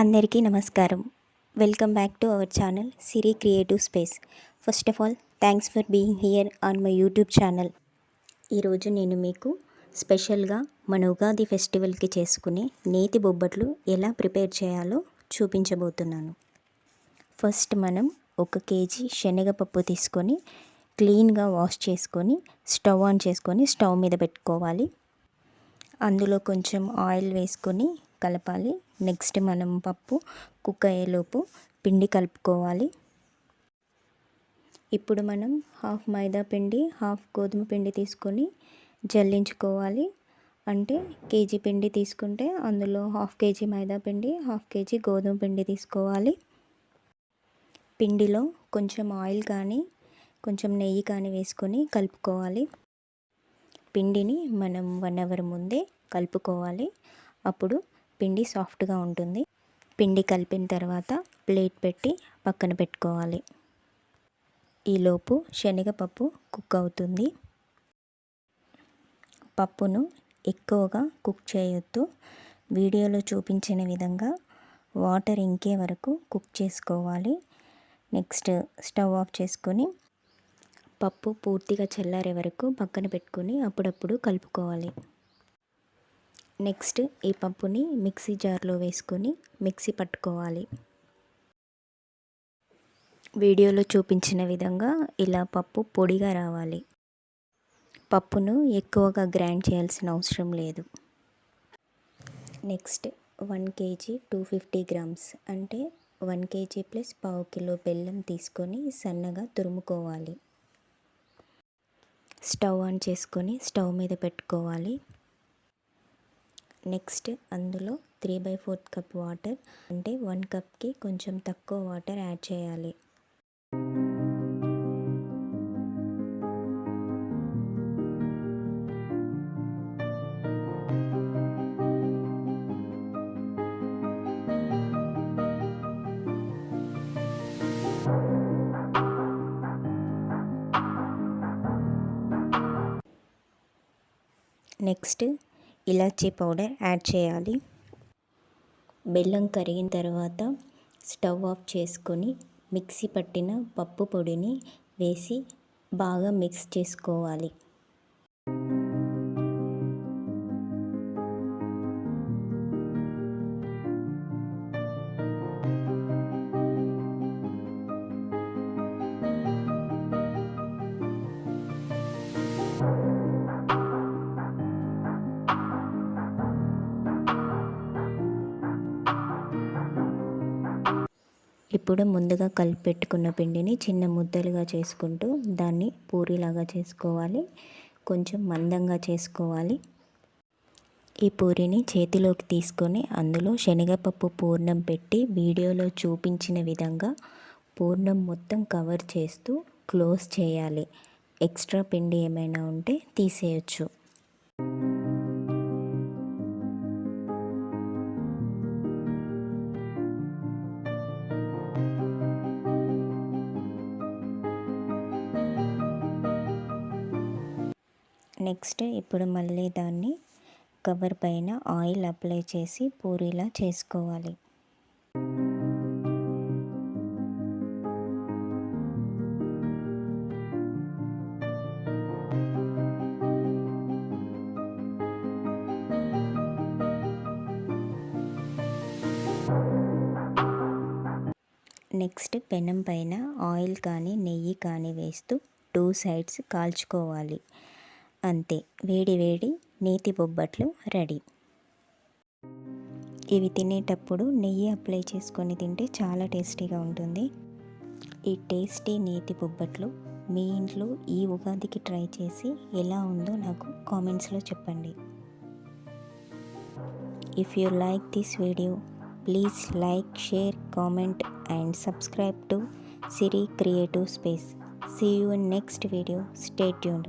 అందరికీ నమస్కారం. Welcome back to our channel Siri creative space. First of all thanks for being here on my YouTube channel. ఈరోజు నేను మీకు స్పెషల్గా మన ఉగాది ఫెస్టివల్కి చేసుకునే నేతి బొబ్బట్లు ఎలా ప్రిపేర్ చేయాలో చూపించబోతున్నాను. ఫస్ట్ మనం 1 కేజీ శనగపప్పు తీసుకొని క్లీన్గా వాష్ చేసుకొని స్టవ్ ఆన్ చేసుకొని స్టవ్ మీద పెట్టుకోవాలి. అందులో కొంచెం ఆయిల్ వేసుకొని కలపాలి. నెక్స్ట్ మనం పప్పు కుక్ అయ్యేలోపు పిండి కలుపుకోవాలి. ఇప్పుడు మనం హాఫ్ మైదా పిండి హాఫ్ గోధుమ పిండి తీసుకొని జల్లించుకోవాలి. అంటే కేజీ పిండి తీసుకుంటే అందులో హాఫ్ కేజీ మైదా పిండి హాఫ్ కేజీ గోధుమ పిండి తీసుకోవాలి. పిండిలో కొంచెం ఆయిల్ కానీ కొంచెం నెయ్యి కానీ వేసుకొని కలుపుకోవాలి. పిండిని మనం 1 అవర్ ముందే కలుపుకోవాలి. అప్పుడు పిండి సాఫ్ట్గా ఉంటుంది. పిండి కలిపిన తర్వాత ప్లేట్ పెట్టి పక్కన పెట్టుకోవాలి. ఈలోపు శనగపప్పు కుక్ అవుతుంది. పప్పును ఎక్కువగా కుక్ చేయొద్దు. వీడియోలో చూపించిన విధంగా వాటర్ ఇంకే వరకు కుక్ చేసుకోవాలి. నెక్స్ట్ స్టవ్ ఆఫ్ చేసుకొని పప్పు పూర్తిగా చల్లారే వరకు పక్కన పెట్టుకొని అప్పుడప్పుడు కలుపుకోవాలి. నెక్స్ట్ ఈ పప్పుని మిక్సీ జార్లో వేసుకొని మిక్సీ పట్టుకోవాలి. వీడియోలో చూపించిన విధంగా ఇలా పప్పు పొడిగా రావాలి. పప్పును ఎక్కువగా గ్రైండ్ చేయాల్సిన అవసరం లేదు. నెక్స్ట్ 1 కేజీ 250 గ్రామ్స్ అంటే 1 కేజీ ప్లస్ పావు కిలో బెల్లం తీసుకొని సన్నగా తురుముకోవాలి. స్టవ్ ఆన్ చేసుకొని స్టవ్ మీద పెట్టుకోవాలి. నెక్స్ట్ అందులో 3/4 కప్ వాటర్ అంటే 1 కప్కి కొంచెం తక్కువ వాటర్ యాడ్ చేయాలి. నెక్స్ట్ ఇలాచీ పౌడర్ యాడ్ చేయాలి. బెల్లం కరిగిన తర్వాత స్టవ్ ఆఫ్ చేసుకొని మిక్సీ పట్టిన పప్పు పొడిని వేసి బాగా మిక్స్ చేసుకోవాలి. ఇప్పుడు ముందుగా కలిపి పెట్టుకున్న పిండిని చిన్న ముద్దలుగా చేసుకుంటూ దాన్ని పూరీలాగా చేసుకోవాలి. కొంచెం మందంగా చేసుకోవాలి. ఈ పూరీని చేతిలోకి తీసుకొని అందులో శనగపప్పు పూర్ణం పెట్టి వీడియోలో చూపించిన విధంగా పూర్ణం మొత్తం కవర్ చేస్తూ క్లోజ్ చేయాలి. ఎక్స్ట్రా పిండి ఏమైనా ఉంటే తీసేయచ్చు. నెక్స్ట్ ఇప్పుడు మళ్ళీ దాన్ని కవర్ పైన ఆయిల్ అప్లై చేసి పూరీలా చేసుకోవాలి. నెక్స్ట్ పెనం పైన ఆయిల్ కానీ నెయ్యి కానీ వేస్తూ 2 సైడ్స్ కాల్చుకోవాలి. అంతే, వేడి వేడి నేతి బొబ్బట్లు రెడీ. ఇవి తినేటప్పుడు నెయ్యి అప్లై చేసుకొని తింటే చాలా టేస్టీగా ఉంటుంది. ఈ టేస్టీ నేతి బొబ్బట్లు మీ ఇంట్లో ఈ ఉగాదికి ట్రై చేసి ఎలా ఉందో నాకు కామెంట్స్లో చెప్పండి. If you like this video please like, share, comment and subscribe to Siri Creative Space. See you in next video. Stay tuned.